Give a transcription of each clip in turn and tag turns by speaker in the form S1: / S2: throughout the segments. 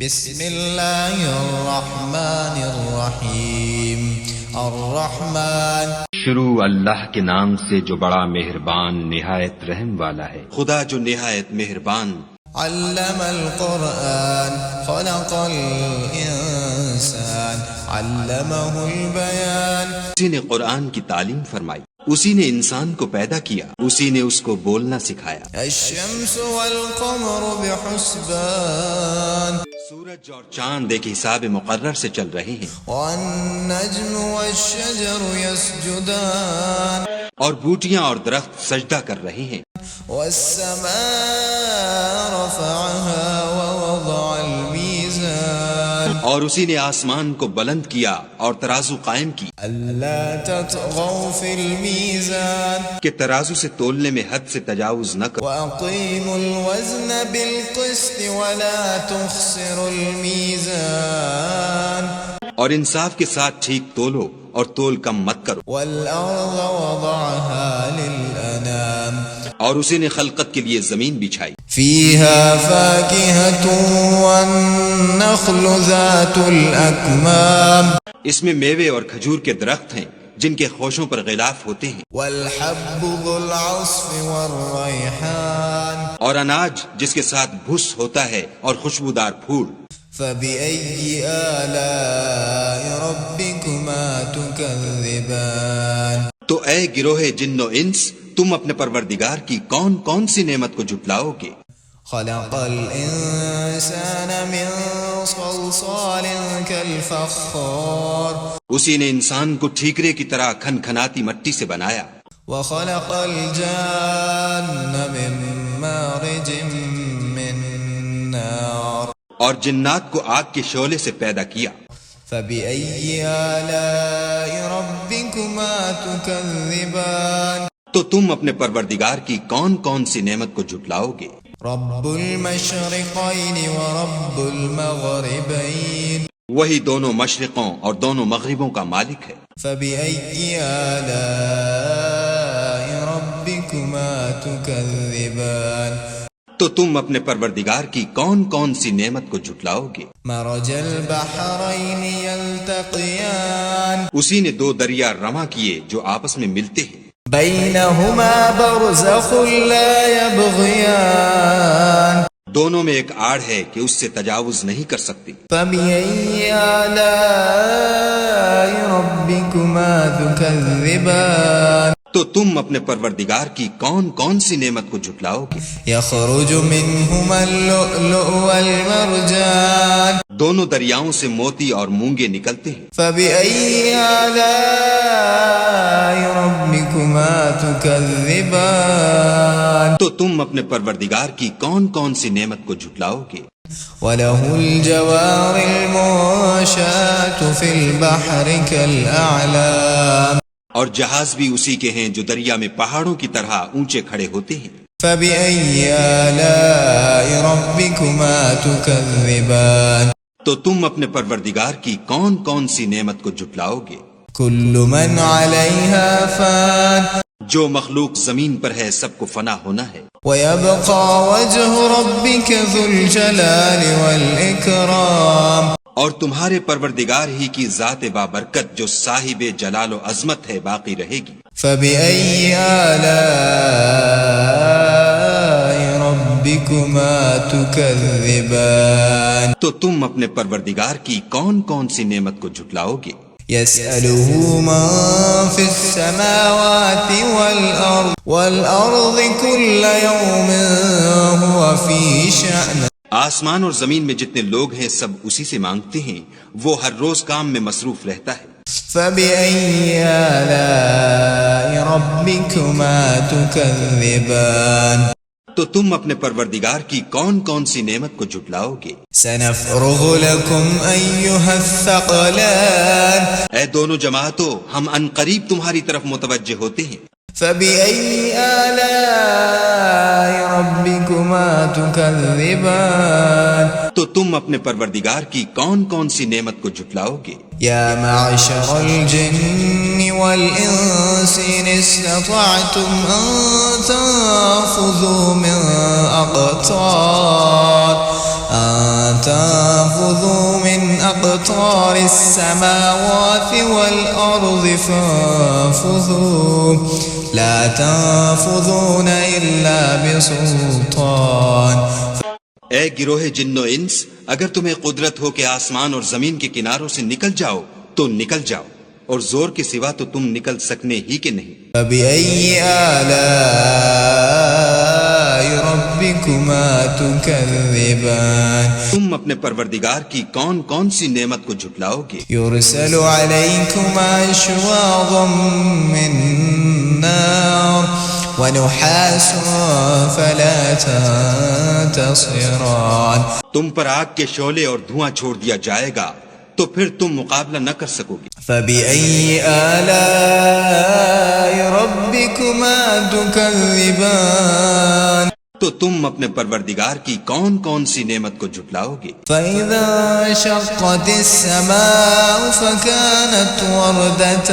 S1: بسم اللہ الرحمن الرحیم الرحمن
S2: شروع اللہ کے نام سے جو بڑا مہربان نہایت رحم والا ہے۔ خدا جو نہایت مہربان۔
S1: علم القرآن خلق الانسان علمہ البیان،
S2: اسی نے قرآن کی تعلیم فرمائی، اسی نے انسان کو پیدا کیا، اسی نے اس کو بولنا سکھایا۔
S1: الشمس والقمر بحسبان،
S2: سورج اور چاند ایک حساب مقرر سے چل رہے ہیں،
S1: والنجم والشجر يسجدان،
S2: اور بوٹیاں اور درخت سجدہ کر رہے ہیں۔
S1: والسماء رفعها ووضع الميزان،
S2: اور اسی نے آسمان کو بلند کیا اور ترازو قائم کی،
S1: ألا تطغوا في الميزان،
S2: کہ ترازو سے تولنے میں حد سے تجاوز نہ کرو،
S1: وأقيموا الوزن بالقسط ولا تخسروا الميزان،
S2: اور انصاف کے ساتھ ٹھیک تولو اور تول کم مت کرو۔
S1: والأرض وضعها للأنام،
S2: اور اسی نے خلقت کے لیے زمین بچھائی،
S1: فيها فاكهة والنخل ذات الأكمام،
S2: اس میں میوے اور کھجور کے درخت ہیں جن کے خوشوں پر غلاف ہوتے ہیں،
S1: والحب ذو العصف والريحان،
S2: اور اناج جس کے ساتھ بھس ہوتا ہے اور خوشبودار پھول۔
S1: فبأي آلاء ربكما تكذبان،
S2: تو اے گروہ جن و انس، تم اپنے پروردگار کی کون کون سی نعمت کو جھٹلاؤ گے؟
S1: خلق الإنسان من صلصال كالفخار،
S2: اسی نے انسان کو ٹھیکرے کی طرح کھن کھناتی مٹی سے بنایا،
S1: وخلق الجان من مارج من نار،
S2: اور جنات کو آگ کے شعلے سے پیدا کیا۔
S1: فبأي آلاء ربكما تكذبان،
S2: تو تم اپنے پروردگار کی کون کون سی نعمت کو جھٹلاؤ گے؟
S1: رب المشرقين ورب المغربين،
S2: وہی دونوں مشرقوں اور دونوں مغربوں کا مالک ہے۔
S1: فبأي آلاء ربكما تكذبان،
S2: تو تم اپنے پروردگار کی کون کون سی نعمت کو جھٹلاؤ گے؟
S1: مرج البحرين يلتقيان،
S2: اسی نے دو دریا رواں کیے جو آپس میں ملتے ہیں،
S1: بينهما برزخ لا يبغيان،
S2: دونوں میں ایک آڑ ہے کہ اس سے تجاوز نہیں کر سکتی۔
S1: فبأي آلاء ربكما تكذبان،
S2: تو تم اپنے پروردگار کی کون کون سی نعمت کو جھٹلاؤ گے؟
S1: يخرج منهما اللؤلؤ والمرجان،
S2: دونوں دریاؤں سے موتی اور مونگے نکلتے ہیں۔
S1: فبأي آلاء ربكما تكذبان،
S2: تو تم اپنے پروردگار کی کون کون سی نعمت کو جھٹلاؤ گے؟
S1: وله الجوار المنشآت في البحر كالأعلام،
S2: اور جہاز بھی اسی کے ہیں جو دریا میں پہاڑوں کی طرح اونچے کھڑے ہوتے ہیں۔
S1: فبأي آلاء ربكما تكذبان،
S2: تو تم اپنے پروردگار کی کون کون سی نعمت کو جھٹلاؤ گے؟
S1: كل من عليها فان،
S2: جو مخلوق زمین پر ہے سب کو فنا ہونا ہے،
S1: ويبقى وجه ربك ذو الجلال والإكرام،
S2: اور تمہارے پروردگار ہی کی ذات بابرکت جو صاحب جلال و عظمت ہے باقی رہے گی۔
S1: فبأي آلاء ربكما تكذبان،
S2: تو تم اپنے پروردگار کی کون کون سی نعمت کو جھٹلاؤ گے؟
S1: يسأله من في السماوات والأرض كل يوم هو في شأن،
S2: آسمان اور زمین میں جتنے لوگ ہیں سب اسی سے مانگتے ہیں، وہ ہر روز کام میں مصروف رہتا ہے۔
S1: فبأي آلاء ربكما تكذبان،
S2: تو تم اپنے پروردگار کی کون کون سی نعمت کو جھٹلاؤ گے؟
S1: سنفرغ لكم أيها الثقلان،
S2: اے دونوں جماعتوں، ہم ان قریب تمہاری طرف متوجہ ہوتے ہیں۔
S1: فبأي آلاء ربكما تكذبان،
S2: تو تم اپنے پروردگار کی کون کون سی نعمت کو جھٹلاؤ گے؟
S1: يا معشر الجن والإنس إن استطعتم أن تنفذوا من أقطار أن تنفذوا من أقطار السماوات والأرض فانفذوا لا تنفذون إلا بسلطان.
S2: اے گروہ جن و انس، اگر تمہیں قدرت ہو کہ آسمان اور زمین کے کناروں سے نکل جاؤ تو نکل جاؤ، اور زور کے سوا تو تم نکل سکنے ہی کے نہیں.
S1: فبأي آلاء ربكما تكذبان.
S2: تم اپنے پروردگار کی کون کون سی نعمت کو جھٹلاؤ گے؟
S1: يرسل عليكما شواظ من نار ونحاس فلا تنتصران.
S2: تم پر آگ کے شعلے اور دھواں چھوڑ دیا جائے گا تو پھر تم مقابلہ نہ کر سکو گے.
S1: فبأي آلاء ربكما تكذبان.
S2: تو تم اپنے پروردگار کی کون کون سی نعمت کو جھٹلاؤ گے؟
S1: فإذا انشقت السماء فكانت وردة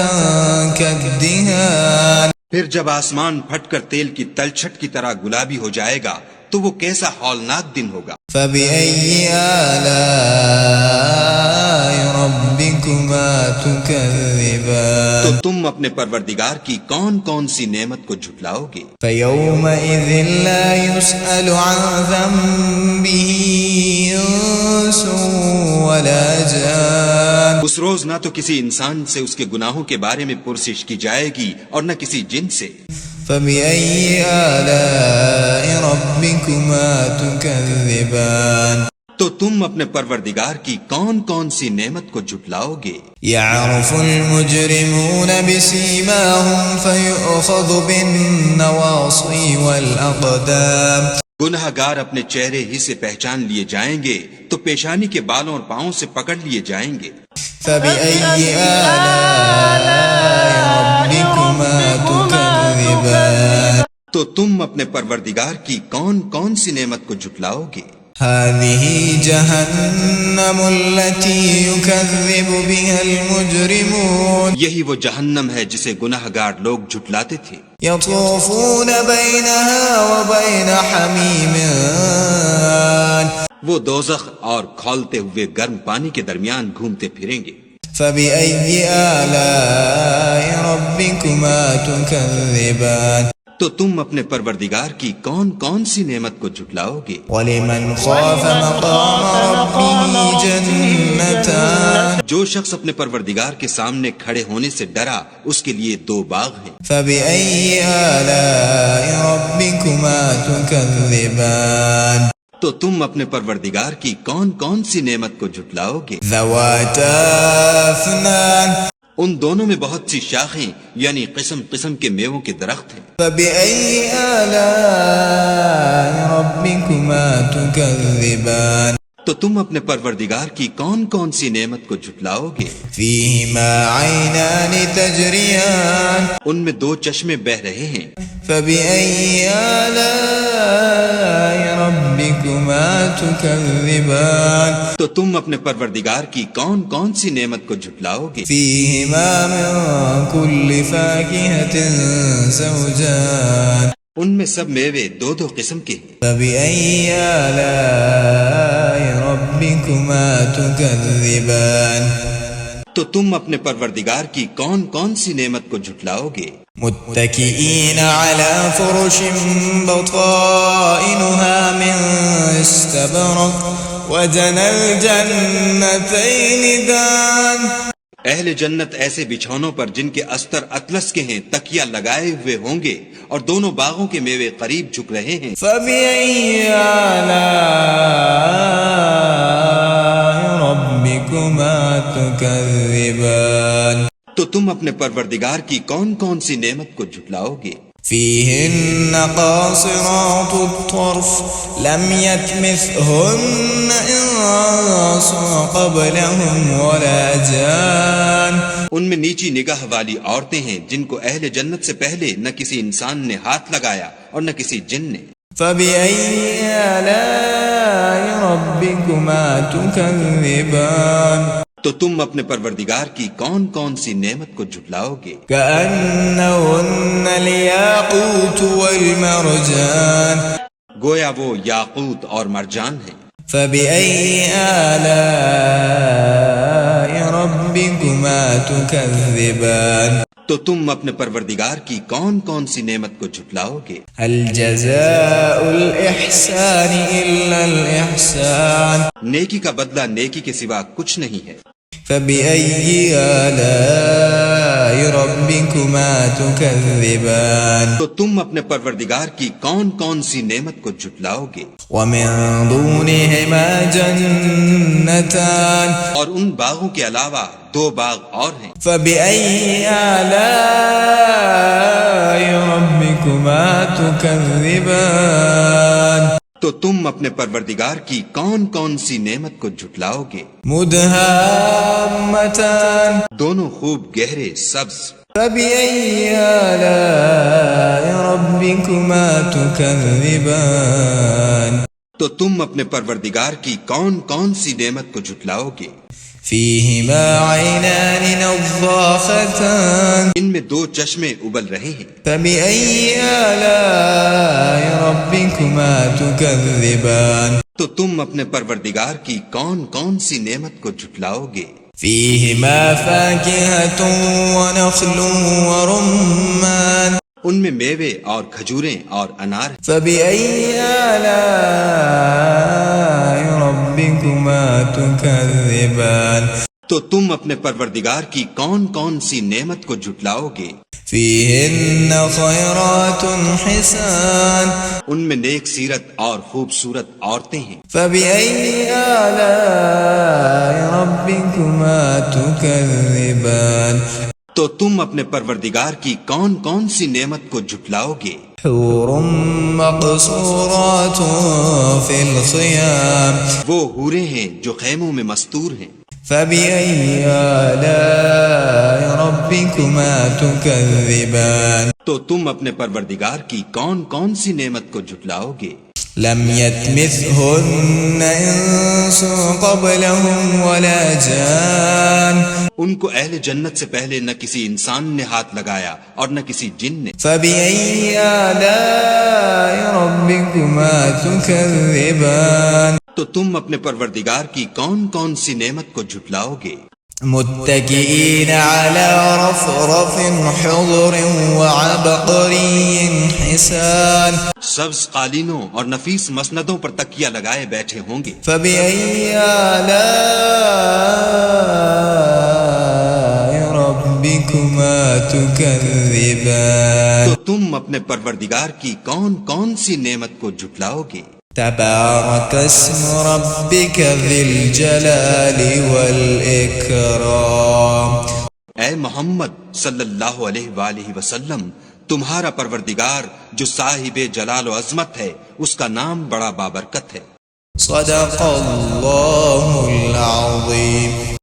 S1: كالدهان.
S2: پھر جب آسمان پھٹ کر تیل کی تلچھٹ کی طرح گلابی ہو جائے گا تو وہ کیسا ہولناک دن ہوگا.
S1: فبأي آلاء ربكما تكذبان.
S2: تو تم اپنے پروردگار کی کون کون سی نعمت کو جھٹلاؤ گے؟
S1: فيومئذ لا يسأل عن ذنبه إنس ولا جان.
S2: اس روز نہ تو کسی انسان سے اس کے گناہوں کے بارے میں پرسش کی جائے گی اور نہ کسی جن سے.
S1: فبأي آلاء ربكما تكذبان.
S2: تو تم اپنے پروردگار کی کون کون سی نعمت کو جھٹلاؤ گے؟
S1: يعرف المجرمون بسيماهم فيؤخذ بالنواصي والأقدام.
S2: گناہ گار اپنے چہرے ہی سے پہچان لیے جائیں گے تو پیشانی کے بالوں اور پاؤں سے پکڑ لیے جائیں گے.
S1: فبأي آلاء ربكما تكذبان.
S2: تو تم اپنے پروردگار کی کون کون سی نعمت کو جھٹلاؤ گے؟
S1: هذه جهنم التي يكذب بها المجرمون.
S2: یہی وہ جہنم ہے جسے گناہ گار لوگ جھٹلاتے تھے.
S1: يطوفون بينها وبين حميم.
S2: وہ دوزخ اور کھولتے ہوئے گرم پانی کے درمیان گھومتے پھریں گے.
S1: فبأي آلاء ربكما تكذبان.
S2: تو تم اپنے پروردگار کی کون کون سی نعمت کو جھٹلاؤ گے؟
S1: ولمن خاف مقام ربه جنتان.
S2: جو شخص اپنے پروردگار کے سامنے کھڑے ہونے سے ڈرا اس کے لیے دو باغ ہیں.
S1: فبأي آلاء ربكما تكذبان.
S2: تو تم اپنے پروردگار کی کون کون سی نعمت کو جھٹلاؤ گے؟
S1: ذواتا افنان.
S2: ان دونوں میں بہت سی شاخیں یعنی قسم قسم کے میووں کے درخت ہیں.
S1: فبأي آلاء ربكما تكذبان.
S2: تو تم اپنے پروردگار کی کون کون سی نعمت کو جھٹلاؤ گے؟
S1: فيهما عينان تجريان.
S2: ان میں دو چشمے بہہ رہے ہیں.
S1: فبأي آلاء ربكما تكذبان.
S2: تو تم اپنے پروردگار کی کون کون سی نعمت کو جھٹلاؤ گے؟
S1: فيهما من كل فاكهة زوجان.
S2: ان میں سب میوے دو دو قسم کے ہیں.
S1: فبأي آلاء ربكما تكذبان.
S2: تو تم اپنے پروردگار کی کون کون سی نعمت کو جھٹلاؤ گے؟
S1: متكئين على فرش بطائنها من استبرق وجنى الجنتين دان.
S2: اہل جنت ایسے بچھونوں پر جن کے استر اطلس کے ہیں تکیہ لگائے ہوئے ہوں گے اور دونوں باغوں کے میوے قریب جھک رہے ہیں.
S1: فبأي آلاء ربكما تكذبان.
S2: تو تم اپنے پروردگار کی کون کون سی نعمت کو جھٹلاؤ گے؟
S1: فيهن قاصرات الطرف لم يطمثهن إنس قبلهم ولا جان.
S2: ان میں نیچی نگاہ والی عورتیں ہیں جن کو اہل جنت سے پہلے نہ کسی انسان نے ہاتھ لگایا اور نہ کسی جن نے.
S1: فبأي آلاء ربكما تكذبان.
S2: تو تم اپنے پروردگار کی کون کون سی نعمت کو جھٹلاؤ گے؟
S1: كأنهن الياقوت والمرجان.
S2: گویا وہ یاقوت اور مرجان ہیں.
S1: فبأي آلاء ربكما تكذبان
S2: تو تم اپنے پروردگار کی کون کون سی نعمت کو جھٹلاؤ گے؟
S1: هل جزاء الإحسان إلا الإحسان
S2: نیکی کا بدلہ نیکی کے سوا کچھ نہیں ہے۔
S1: فبأي آلاء ربكما تكذبان
S2: تو تم اپنے پروردگار کی کون کون سی نعمت کو جھٹلاؤ گے؟
S1: ومن دونهما جنتان
S2: اور ان باغوں کے علاوہ دو باغ اور ہیں۔
S1: فبأي آلاء ربكما تكذبان
S2: تو تم اپنے پروردگار کی کون کون سی نعمت کو جھٹلاؤ گے؟
S1: مدهامتان
S2: دونوں خوب گہرے سبز۔
S1: فبأي آلاء ربكما تكذبان
S2: تو تم اپنے پروردگار کی کون کون سی نعمت کو جھٹلاؤ گے؟
S1: فيهما عينان نضاختان
S2: ان میں دو چشمے ابل رہے ہیں۔
S1: فبأي آلاء ربكما تكذبان
S2: تو تم اپنے پروردگار کی کون کون سی نعمت کو جھٹلاؤ گے؟
S1: فيهما فاكهة ونخل ورمان
S2: ان میں میوے اور کھجوریں اور انار ہیں۔
S1: فبأي آلاء ربكما تكذبان
S2: تو تم اپنے پروردگار کی کون کون سی نعمت کو جھٹلاؤ گے؟
S1: فيهن خيرات حسان
S2: ان میں نیک سیرت اور خوبصورت عورتیں ہیں۔
S1: فبأي آلاء ربكما تكذبان
S2: تو تم اپنے پروردگار کی کون کون سی نعمت کو جھٹلاؤ گے؟
S1: حور مقصورات في الخيام
S2: وہ حوریں ہیں جو خیموں میں مستور ہیں۔
S1: فبأي آلاء ربكما تكذبان
S2: تو تم اپنے پروردگار کی کون کون سی نعمت کو جھٹلاؤ گے؟
S1: لم يطمثهن انس قبلهم ولا جان
S2: ان کو اہل جنت سے پہلے نہ کسی انسان نے ہاتھ لگایا اور نہ کسی جن نے۔
S1: فبأي آلاء ربكما تكذبان
S2: تو تم اپنے پروردگار کی کون کون سی نعمت کو جھٹلاؤ گے؟
S1: متكئين على رفرف حضر وعبقري حسان
S2: سبز قالینوں اور نفیس مسندوں پر تکیہ لگائے بیٹھے ہوں گے۔
S1: فبأي آلاء ربكما تكذبان
S2: تو تم اپنے پروردگار کی کون کون سی نعمت کو جھٹلاؤ گے؟
S1: تبارك اسم ربك ذي الجلال والإكرام
S2: اے محمد صلی اللہ علیہ وآلہ وسلم، تمہارا پروردگار جو صاحب جلال و عظمت ہے اس کا نام بڑا بابرکت ہے۔
S1: صدق اللہ العظیم۔